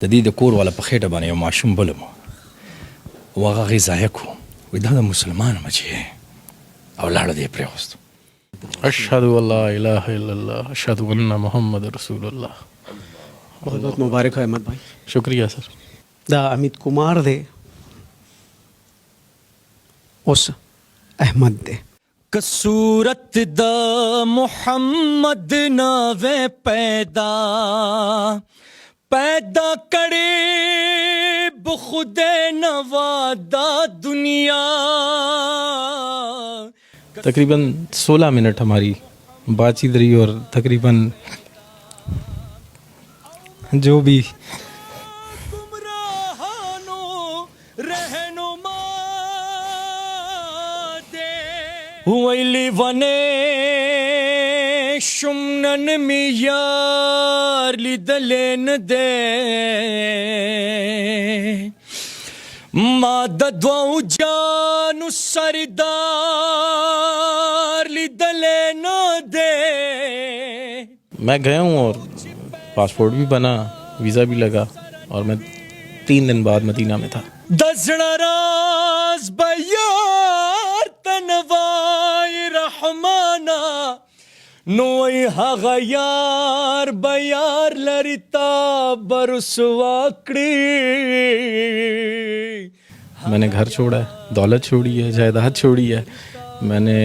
د دې د کور والا په خېټه باندې یو ماشوم بلم و هغه غذایه کو وایي دا د مسلمان بچی دی او لاړه دې پرېوست. اشهد ان لا الہ الا اللہ اشهد ان محمد رسول اللہ. بہت بہت مبارک ہے احمد بھائی. شکریہ سر. دا امیت کمار دے اس احمد دے کسورت دا محمد ناوے پیدا پیدا کرے بخود نوادا دنیا. تقریباً 16 منٹ ہماری بات چیت رہی اور تقریباً جو بھی گمراہانو رہنما دے ویلی ونے شمنن میار لیدلین دے مادد و جانو سردار لیدلین دے. میں گیا ہوں اور پاسپورٹ بھی بنا, ویزا بھی لگا اور میں 3 دن بعد مدینہ میں تھا. دزڑا راز بیار تنوائی رحمانا نوئی حغا یار بیار لرتا برسواکڑی. میں نے گھر چھوڑا ہے, دولت چھوڑی ہے, جائیداد چھوڑی ہے, میں نے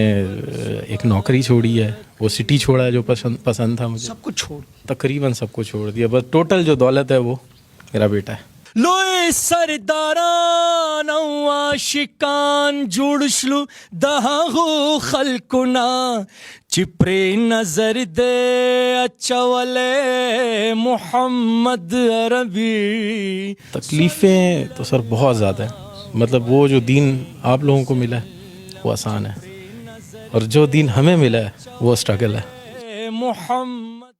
ایک نوکری چھوڑی ہے, وہ سٹی چھوڑا ہے جو پسند تھا مجھے, سب کچھ چھوڑ تقریباً سب کو چھوڑ دیا. بس ٹوٹل جو دولت ہے وہ میرا بیٹا ہے. لوئے سرداران او عاشقان جوڑشلو دہاغو خلقنا چپری نظر دے اچھا والے محمد عربی. تکلیفیں تو سر بہت زیادہ ہیں. مطلب وہ جو دین آپ لوگوں کو ملا ہے وہ آسان ہے, اور جو دین ہمیں ملا ہے وہ اسٹرگل ہے. محمد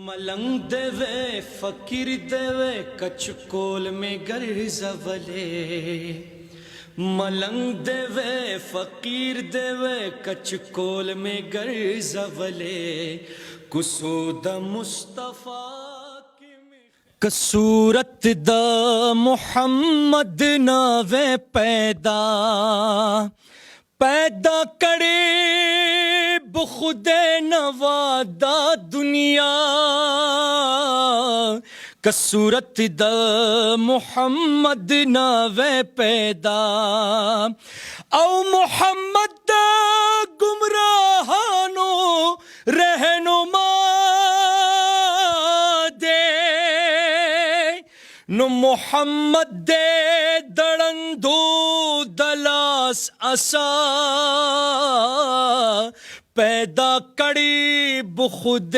ملنگ دے وے فقیر دے وے کچھ کول میں گرز ولے. ملنگ دے وے فقیر دے وے کچھ کول میں گرز ولے. کسود مصطفیٰ کسورت دا محمد ناوے پیدا پیدا کرے بخود نوادا دنیا. کسورت دا محمد ناوے پیدا او محمد دا گمراہانو رہنما دے نو محمد دے دڑندو دلاس اسا پیدا کڑی بخود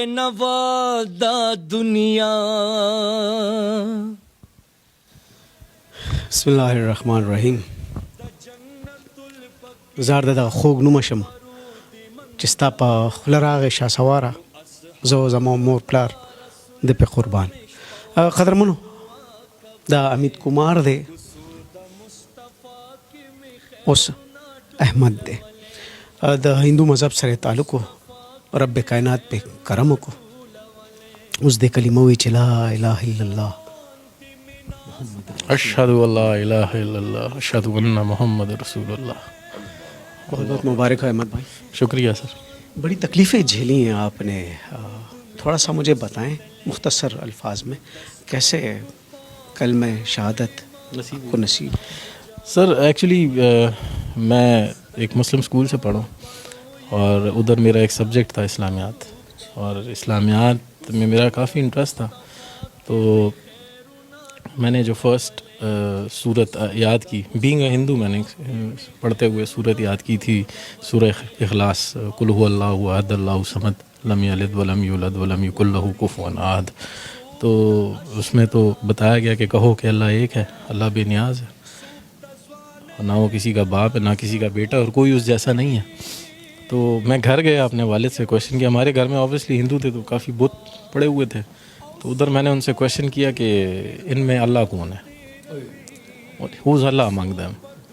نوادا دنیا. بسم اللہ الرحمن الرحیم. زار دا خوږ نومه شم چې ستا په خوله راغی شاه سواره زه زما مور پلار د پې قربان. قدرمنو دا امیت کمار دے اس احمد دے دا ہندو مذہب سره تعلق ہو, رب کائنات پہ کرم کو, اس دے کلمہ وی چې لا الہ الا اللہ اشہد ان لا الہ الا اللہ اشہد ان محمد رسول اللہ. بہت بہت مبارک ہے احمد بھائی. شکریہ سر. بڑی تکلیفیں جھیلی ہیں آپ نے, تھوڑا سا مجھے بتائیں مختصر الفاظ میں کیسے کلمہ شہادت کو نصیب. سر ایکچولی میں ایک مسلم اسکول سے پڑھا اور ادھر میرا ایک سبجیکٹ تھا اسلامیات, اور اسلامیات میں میرا کافی انٹرسٹ تھا. تو میں نے جو فرسٹ سورت یاد کی, بینگ اے ہندو, میں نے پڑھتے ہوئے سورت یاد کی تھی سورہ اخلاص, قل هو اللہ احد اللہ صمد لم یلد ولم یولد ولم یکن لہ کفوا احد. تو اس میں تو بتایا گیا کہ کہو کہ اللہ ایک ہے, اللہ بے نیاز ہے, نہ وہ کسی کا باپ ہے نہ کسی کا بیٹا, اور کوئی اس جیسا نہیں ہے. تو میں گھر گیا, اپنے والد سے کویشچن کیا. ہمارے گھر میں آبویسلی ہندو تھے تو کافی بت پڑے ہوئے تھے, تو ادھر میں نے ان سے کویشچن کیا کہ ان میں اللہ کون ہے, ہوز اللہ امنگ دیم.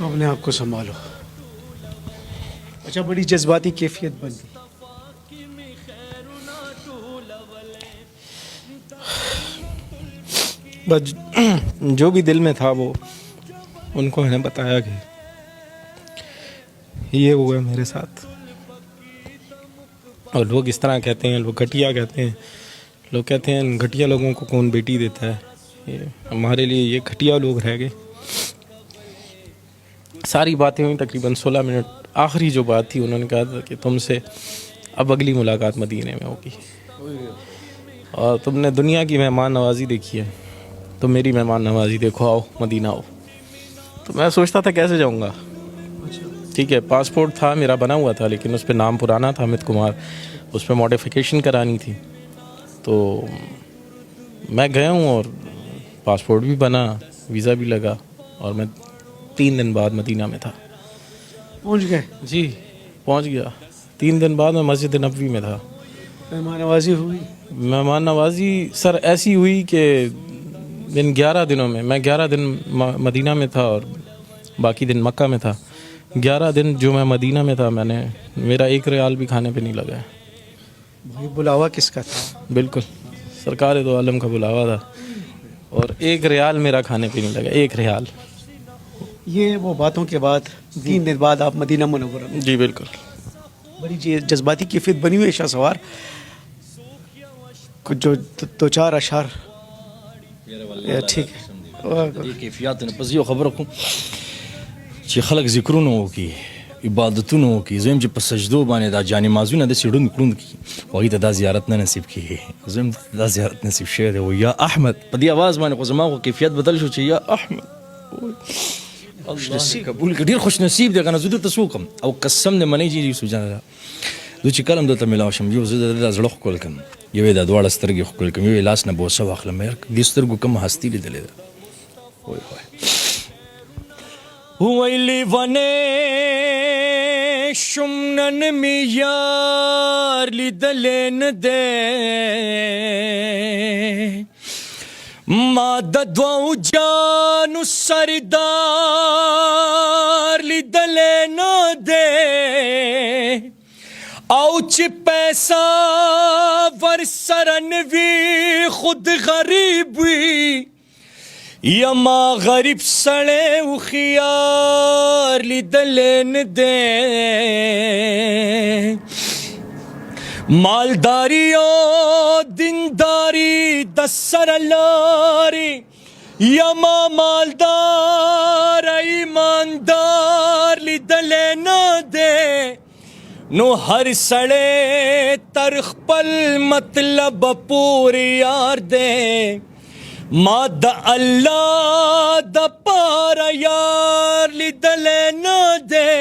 اپنے آپ کو سنبھالو. اچھا بڑی جذباتی کیفیت بن گئی. بس جو بھی دل میں تھا وہ ان کو میں نے بتایا کہ یہ ہوا ہے میرے ساتھ. اور لوگ اس طرح کہتے ہیں, لوگ گھٹیا کہتے ہیں, لوگ کہتے ہیں گھٹیا لوگوں کو کون بیٹی دیتا ہے. ہمارے لیے یہ گھٹیا لوگ رہ گئے. ساری باتیں ہوئیں تقریباً 16 منٹ. آخری جو بات تھی انہوں نے کہا تھا کہ تم سے اب اگلی ملاقات مدینے میں ہوگی, اور تم نے دنیا کی مہمان نوازی دیکھی ہے, تو میری مہمان نوازی دیکھو, آؤ مدینہ آؤ. تو میں سوچتا تھا کیسے جاؤں گا. ٹھیک ہے, پاسپورٹ تھا میرا بنا ہوا تھا, لیکن اس پہ نام پرانا تھا امیت کمار, اس پہ ماڈیفیکیشن کرانی تھی. تو میں گیا ہوں اور پاسپورٹ بھی بنا, ویزا بھی لگا, اور میں 3 دن بعد مدینہ میں تھا. پہنچ گئے؟ جی پہنچ گیا. 3 دن بعد میں مسجد نبوی میں تھا. مہمان نوازی ہوئی؟ مہمان نوازی سر ایسی ہوئی کہ 11 دنوں میں 11 دن مدینہ میں تھا اور باقی دن مکہ میں تھا. 11 دن جو میں مدینہ میں تھا, میرا 1 ریال بھی کھانے پہ نہیں لگا ہے. بھائی بلاوا کس کا تھا؟ بالکل سرکار دو عالم کا بلاوا تھا, اور 1 ریال میرا کھانے پہ نہیں لگا, 1 ریال. یہ وہ باتوں کے بعد 3 دن بعد آپ مدینہ منورہ میں. جی بالکل. بڑی جذباتی کیفیت بنی ہوئی ہے شاہ سوار. کچھ جو 2-4 اشعار. ٹھیک ہے. کیفیات نه پس یو خبره کوم چې خلک ذکرونه وکړي, عبادتونه وکړي. زه یم چې په سجدو باندې دا جانمازونه داسې ړوند کړوند کړي, هغوی ته دا زیارت نه نصیب کېږي. زه یم دا زیارت نصیب شوی دی. یا احمد په دې اواز باندې خو زما خو کیفیت بدل شو چې یا احمد. الله قبول کړي. ډېر خوش نصیب دی که نه. زه دلته څه وکړم, او قسم دې منئ چې یوسف جان زه چې کله هم دلته میلاو شم, یو زه د زړه ښکل کړم, یو یې دا دواړه سترګې ښکل کړم, یو یې لاس نه بوسه واخلم. یار دې سترګو کومه هستي لیدلې ده. وای وای ویلی ونې شم نن می یار لیدلې نه دی, ما د دوو جانو سردار لیدلې نه دی, او چې پیسہ ورسره نه وي خود غریب وي, یا ما غریب سړی هوښیار لیدلی نه دی. مالداری او دینداری د سره لارې, یا ما مالدار ایماندار لیدلی نه دی. نو هر سړی تر خپل مطلب پورې یار دی, ما د الله د پاره یار لیدلی نه دی.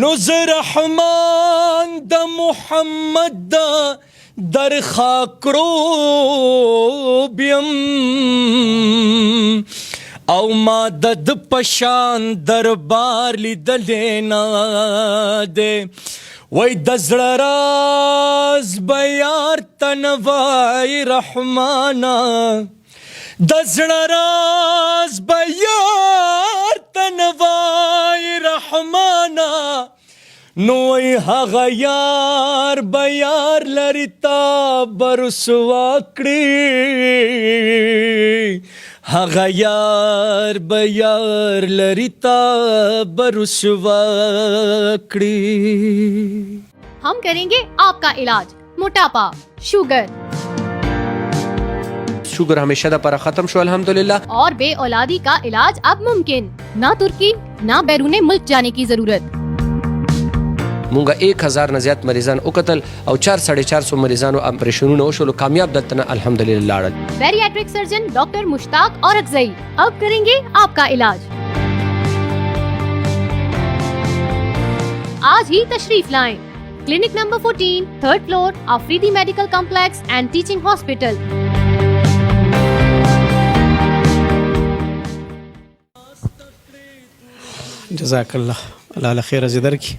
نو زه رحمان د محمد د در خاکړوب یم, او ما د پشان دربار لیدلی نه دی. وای د زړه راز به یار ته نه وای رحمانه, د زړه راز به یار ته نه وای رحمانه. نو وای هغه یار به یار لري تا به رسوا کړي, هغه یار به یار لري تا به رسوا کړي. ہم کریں گے آپ کا علاج. موٹاپا, شوگر ہمیشہ دا پارا ختم شو الحمدللہ, اور بے اولادی کا علاج اب ممکن. نہ ترکی نہ بیرون ملک جانے کی ضرورت. مونگا 1000 نه زیات مریضان او قتل او 4-450 مریضانو آپریشنونه وشولو, کامیاب دلته الحمدللہ لاړل. بیریاٹرک سرجن ڈاکٹر مشتاق اور اکزئی اب کریں گے آپ کا علاج. آج ہی تشریف لائیں. Clinic number 14, 3rd floor, Afridi medical complex and teaching hospital. جزاک اللہ, اللہ خیر زدر کی.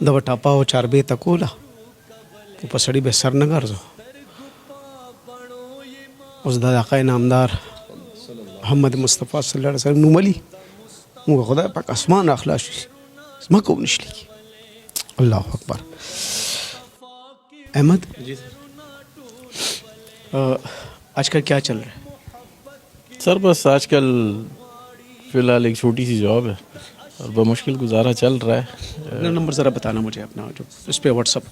د وټاپا او چاربې تکولا په سړی به سر نه ګرځو, اس د آقای نامدار محمد مصطفی صلی الله علیه وسلم نوم علي موږ خدای پاک اسمان اخلاص زمکه ونشلی الله اکبر. احمد جی آج کل کیا چل رہا ہے؟ سر بس آج کل فی الحال ایک چھوٹی سی جاب ہے اور بمشکل گزارا چل رہا ہے. اپنا نمبر ذرا بتانا مجھے اپنا جو اس پہ واٹس اپ.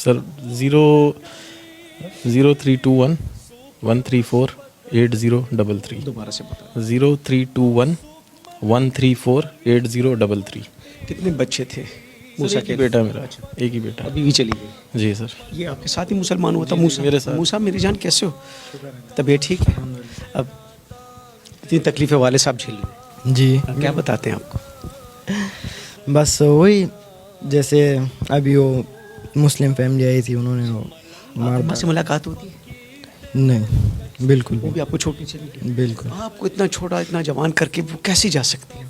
سر 0321-134-8033. دوبارہ سے بتا. 0321-134-8033. کتنے بچے تھے؟ موسیٰ موسیٰ ایک ہی بیٹا میرا, ایک ہی بیٹا. ابھی بھی چلی گئی. جی سر. یہ آپ کے ساتھ ہی مسلمان ہوا تھا موسیٰ؟ میرے ساتھ. موسیٰ میری جان کیسے ہو؟ طبیعت ٹھیک ہے؟ اب اتنی تکلیفیں والد صاحب جھیل رہے جی ہیں, کیا بتاتے ہیں آپ کو؟ بس وہی جیسے ابھی وہ مسلم فیملی آئی تھی, انہوں نے وہ مار اماں سے ملاقات ہوتی ہے؟ نہیں بالکل وہ بھی آپ کو چھوٹی چلی گئی. بالکل. آپ کو اتنا چھوٹا اتنا جوان کر کے وہ کیسے جا سکتی ہے؟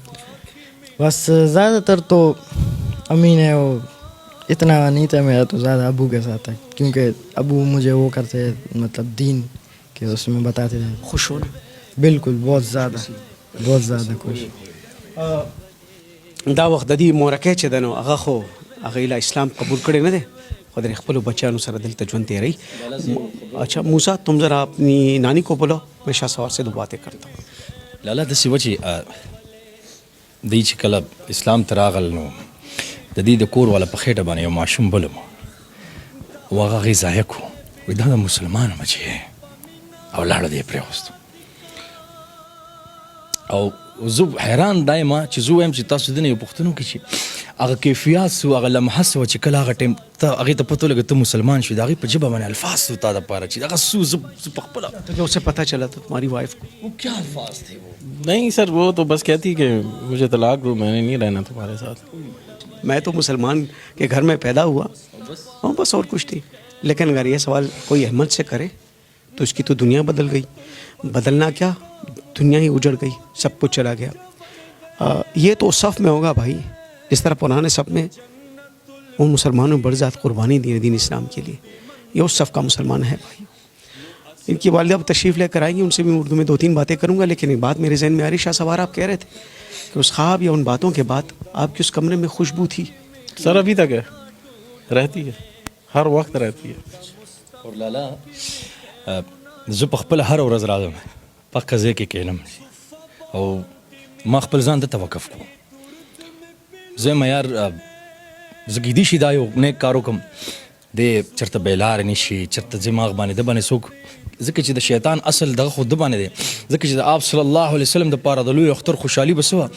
بس زیادہ تر تو امی نے وہ اتنا نہیں تھا میرا, تو زیادہ ابو کے ساتھ تھا, کیونکہ ابو مجھے وہ کرتے مطلب دین کے اس میں بتاتے تھے. خوش ہونا بالکل بہت زیادہ خوش. دا وخت د دې مورکه چې د نو هغه خو هغه له اسلام قبول کړي نه دی, خو د خپل بچیانو سره دلته ژوند تیری. اچھا موسیٰ تم ذرا اپنی نانی کو بولو, میں شاہ سوار سے دو باتیں کرتا ہوں. لالا داسې وه چې دی چې کله اسلام ته راغل نو د دې د کور والا په خېټه باندې یو ماشوم بلم و هغه هغې ضایع کړو, وایي دا د مسلمان بچی دی او لاړه دی یې پرېوستو. او زه حیران دا یم چې زه وایم چې تاسو د نه یو پوښتنه وکړئ چې هغه کیفیات سو, هغه لمحه سوه چې کله هغه ټایم ته هغې ته پته ولګه ته مسلمان شوې, د هغې په ژبه باندې الفاظ سو تا دپاره چې هغه سو زه په خپله تجھے اس سے پتہ چلا تو تمہاری وائف کو وہ کیا الفاظ تھے وہ؟ نہیں سر, وہ تو بس کہتی کہ مجھے طلاق دو, میں نے نہیں رہنا تمہارے ساتھ. میں تو مسلمان کے گھر میں پیدا ہوا ہاں بس, اور کچھ نہیں. لیکن اگر یہ سوال کوئی احمد سے کرے تو اس کی تو دنیا بدل گئی. بدلنا کیا, دنیا ہی اجڑ گئی, سب کچھ چلا گیا. یہ تو صف میں ہوگا بھائی, جس طرح پرانے صف میں ان مسلمانوں نے بڑی ذات قربانی دی دین اسلام کے لیے, یہ اس صف کا مسلمان ہے بھائی. ان کی والدہ اب تشریف لے کر آئیں گی, ان سے بھی اردو میں 2-3 باتیں کروں گا. لیکن ایک بات میرے ذہن میں آ رہی, شاہ سوار آپ کہہ رہے تھے کہ اس خواب یا ان باتوں کے بعد آپ کے اس کمرے میں خوشبو تھی. سر ابھی تک ہے, رہتی ہے, ہر وقت رہتی ہے. اور لالا زه په خپله هره ورځ راځم په هغه ځای کې کښېنم او ما خپل ځان دته وقف کړو. زه یم یار زه کیدای شي دا یو نیک کار وکړم, دی چېرته بېلارې نه شي, چېرته دماغ باندې ده باندې څوک, ځکه چې د شیطان اصل دغه خو ده باندې دی. ځکه چې د آپ صلی الله علیه وسلم دپاره د لوی اختر خوشحالي به څه وه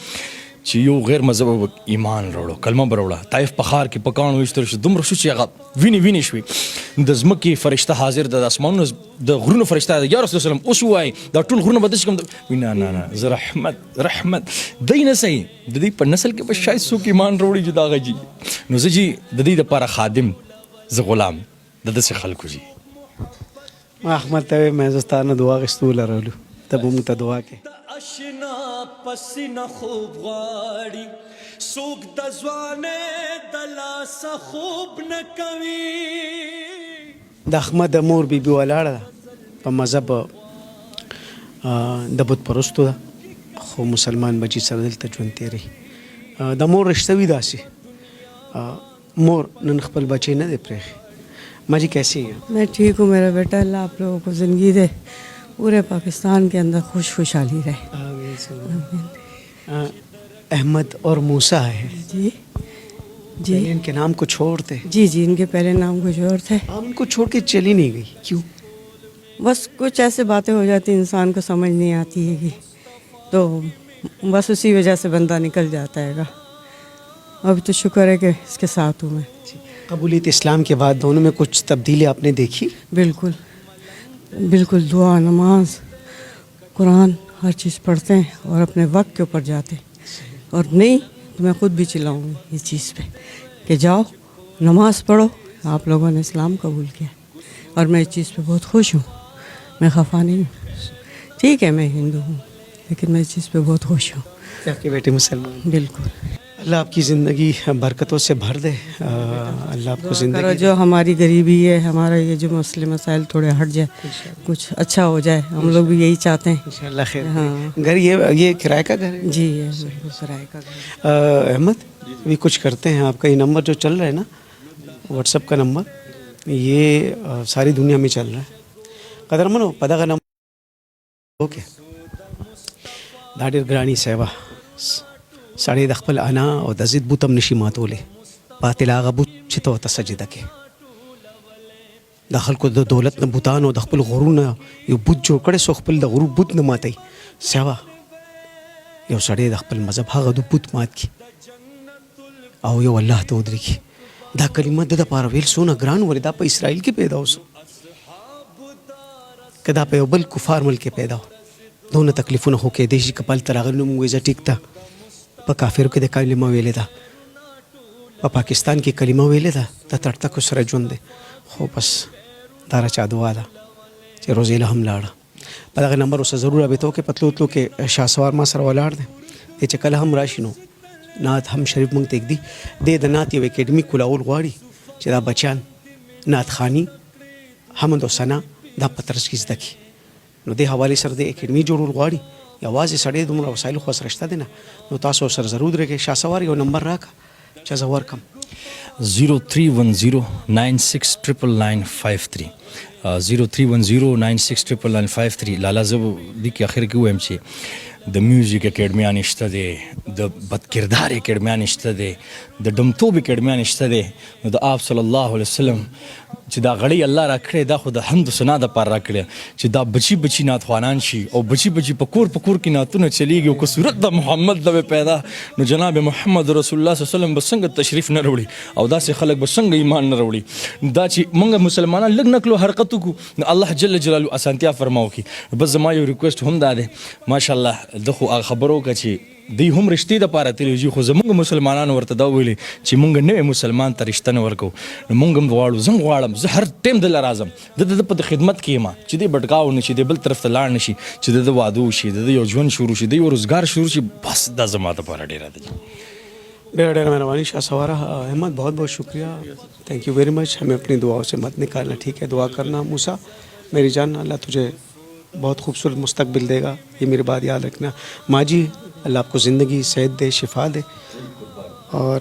چې یو غیر مذهبه ایمان راوړو, کلمه به راوړه. طایف په ښار کې په کاڼو ویشتل شو, دومره شو چې هغه وینې شوې. د ځمکې فرشته حاضر ده, د اسمانونو د غرونو فرشته ده. یا رسول الله اوس ووایي دا ټول غرونه به داسې کوم, نه نه نه زه رحمت دی نه صحیح, د دې په نسل کې به شاید څوک ایمان راوړي چې دا غجي. نو زه جي د دې دپاره خادم, زه غلام د داسې خلکو جي. احمد ته مې زستانه دعا غشتو لرلو, ته به موږ ته دعا کې اشنا پسینه خوب غواړي, څوک د ځوانۍ د لاسه خوب نه کوي. د احمد مور بي بي ولاړه ده په مذهب د بت پرستو ده, خو مسلمان بچی سره دلته ژوند تیری. د مور رشته وي داسې, مور نن خپل بچی نه دی پرېښی. ماں جی کیسی ہیں؟ میں ٹھیک ہوں میرا بیٹا, اللہ آپ لوگوں کو زندگی دے, پورے پاکستان کے اندر خوشحالی رہے. احمد اور موسیٰ ہے جی جی, ان کے نام کو چھوڑتے, جی جی, ان کے پہلے نام کچھ اور تھے. آپ ان کو چھوڑ کے چلی نہیں گئی کیوں؟ بس کچھ ایسے باتیں ہو جاتی انسان کو سمجھ نہیں آتی ہے کہ, تو بس اسی وجہ سے بندہ نکل جاتا ہے گا. ابھی تو شکر ہے کہ اس کے ساتھ ہوں میں. قبولیت اسلام کے بعد دونوں میں کچھ تبدیلی آپ نے دیکھی؟ بالکل بالکل, دعا نماز قرآن ہر چیز پڑھتے ہیں اور اپنے وقت کے اوپر جاتے ہیں. اور نہیں تو میں خود بھی چلاؤں گی اس چیز پہ کہ جاؤ نماز پڑھو, آپ لوگوں نے اسلام قبول کیا اور میں اس چیز پہ بہت خوش ہوں, میں خفا نہیں ہوں. ٹھیک ہے میں ہندو ہوں لیکن میں اس چیز پہ بہت خوش ہوں. آپ کے بیٹے مسلمان؟ بالکل. اللہ آپ کی زندگی برکتوں سے بھر دے. اللہ آپ کو کرو زندگی جو ہماری غریبی ہے, ہمارا یہ جو مسئلے مسائل تھوڑے ہٹ جائے, کچھ اچھا ہو جائے, ہم لوگ بھی یہی چاہتے ہیں. انشاءاللہ خیر. ہاں گھر یہ کرائے کا گھر ہے؟ جی ہے بالکل کرائے کا گھر. احمد ابھی کچھ کرتے ہیں, آپ کا یہ نمبر جو چل رہا ہے نا, واٹس ایپ کا نمبر, یہ ساری دنیا میں چل رہا ہے. قدر منو پدا کا نمبر اوکے. دا ډېر ګراني صاحبه سړی د خپل انا او د ضد بوت هم نشي ماتولی, باطل هغه بوت چې ته ورته سجده کې. د خلکو د دولت نه بوتانو د خپل غرور نه یو بوت جوړ کړی, سو خپل د غرور بوت نه ماتوي. صاحبه یو سړی د خپل مذهب هغه د بوت مات کړي او یو الله ته ودرېږي. دا کلمه د دپاره ویل څونه ګران ولې دا په اسرائیل کې پیدا اوسو, که دا په یو بل کفار ملک کې پیدا و دونه تکلیفونه خو کېدی شي. که پهلته راغلي نو موږ وایو ټیک ده, په کافرو کې د کلمه ویلې ده, په پاکستان کې کلمه ویلې ده, د تړتکو سره ژوند دی. خو بس دا راچا دعا ده چې روزیله هم لاړه. په دغه نمبر اوسه ضرور رابطه وکړئ. په تلو تلو کې شهسوار ما سره ولاړ دی, دی چې کله هم راشي نو نعت هم شریف موږ ته ږدي. دی د نعت یو اکیډمي کولول غواړي چې دا بچیان نعت خواني, حمد و ثنا دا په طرز کې زده کړي. نو دې حوالې سره د اکیډمي جوړول غواړي. یوازې سړی دومره وسایل خو سره شته دی نه, نو تاسو سره ضرور درکړئ. شهسوار یو نمبر راکړه چې زه ورکړم. 0310969953 0310969953. لالا زه دې کې اخر کې وایم چې د میوزیک اکیډمیان شته دی, د بدکردار اکیډمیان شته دی, د ډمتوب اکیډمیان شته دی. نو د آپ صلی الله علیه وسلم چې دا غړی الله را کړی, دا خو د حمد و ثنا دپاره را کړی چې دا بچي بچي نعتخوانان شي او بچي بچي په کور کې نعتونه چلیږي. او که صورت د محمد د پیدا نو جناب محمد رسول الله صلی الله علیه وسلم به څنګه تشریف نه راوړي او داسې خلک به څنګه ایمان نه راوړي. دا چې موږ مسلمانان لږ نکلو حرکت وکړو نو الله جل جلاله اسانتیا فرماو کی. بس زما یو ریکویسټ هم دا دی, ماشاءالله د خو خبرو که چې دوی هم رشتې دپاره تللی خو زمونږ مسلمانانو ورته دا ویلي چې مونږ نوی مسلمان ته رشته نه ورکوو. نو مونږ هم غواړو, زه هم غواړم, زه هر ټایم دله راځم, د ده په خدمت کې یم چې دی بټکاو نه شي, دی بل طرف ته لاړ نه شي, چې د ده واده وشي, د ده یو ژوند شروع شي, د یو روزګار شروع شي. بس دا زما دپاره ډېره ده. ډېره ډېره مهرباني شهسواره. احمد بہت بہت شکریہ, تھینک یو ویری مچ. ہمیں اپنی دعاؤں سے مت نکالنا, ٹھیک ہے؟ دعا کرنا. موسیٰ میری جان, اللہ تجھے بہت خوبصورت مستقبل دے گا, یہ میری بات یاد رکھنا. ماں جی اللہ آپ کو زندگی صحت دے, شفا دے, اور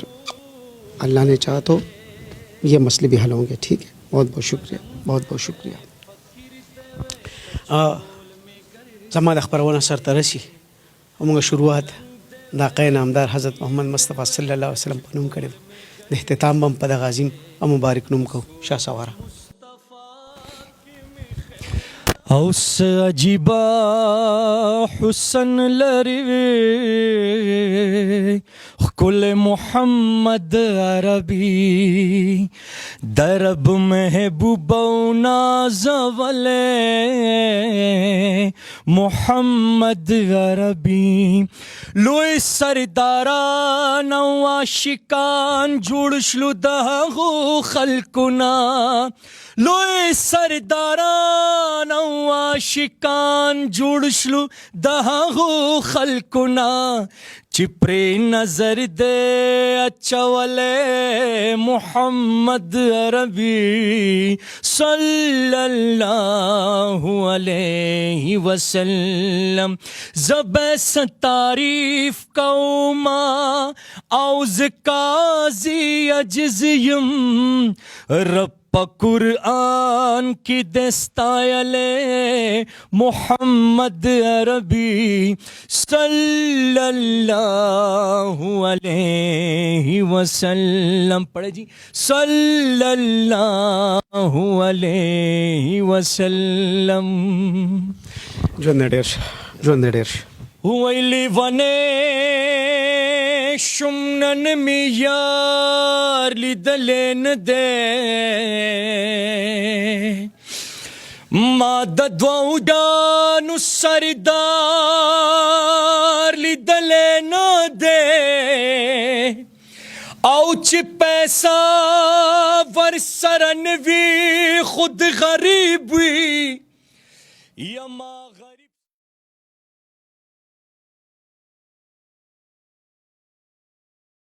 اللہ نے چاہا تو یہ مسئلے بھی حل ہوں گے, ٹھیک ہے؟ بہت بہت شکریہ, بہت بہت شکریہ. زما د خپرونه سرته رسي, موږ شروعات د آقای نامدار حضرت محمد مصطفی صلی الله علیه وسلم په نوم کړی و. د اختتام به هم په دغه عظیم او مبارک نوم کوو. شهسواره اوس عجیبا حسن لري کل محمد عربي درب محبوب او نازولے محمد عربي لوی سرداران او عاشقان جوړ شلو دغو خلقنا لوی سرداران او عاشقان جوړ شلو دغو خلقنا چې پرې نظر دې اچولې محمد عربي صلی الله علیه وسلم زبس تعریف کوما او زکازی عجزیم رب قرآن کی دستایلے محمد عربی صلی اللہ علیہ وسلم. پڑھے جی, صلی اللہ علیہ وسلم. ژوند ډېر شه, ژوند ډېر شه. ویلی ونې شم نن می یار لیدلی نه دی ما د دوو جانو سردار لیدلی نه دی او چې پیسہ ورسره نه وي خود غریب وي یا ما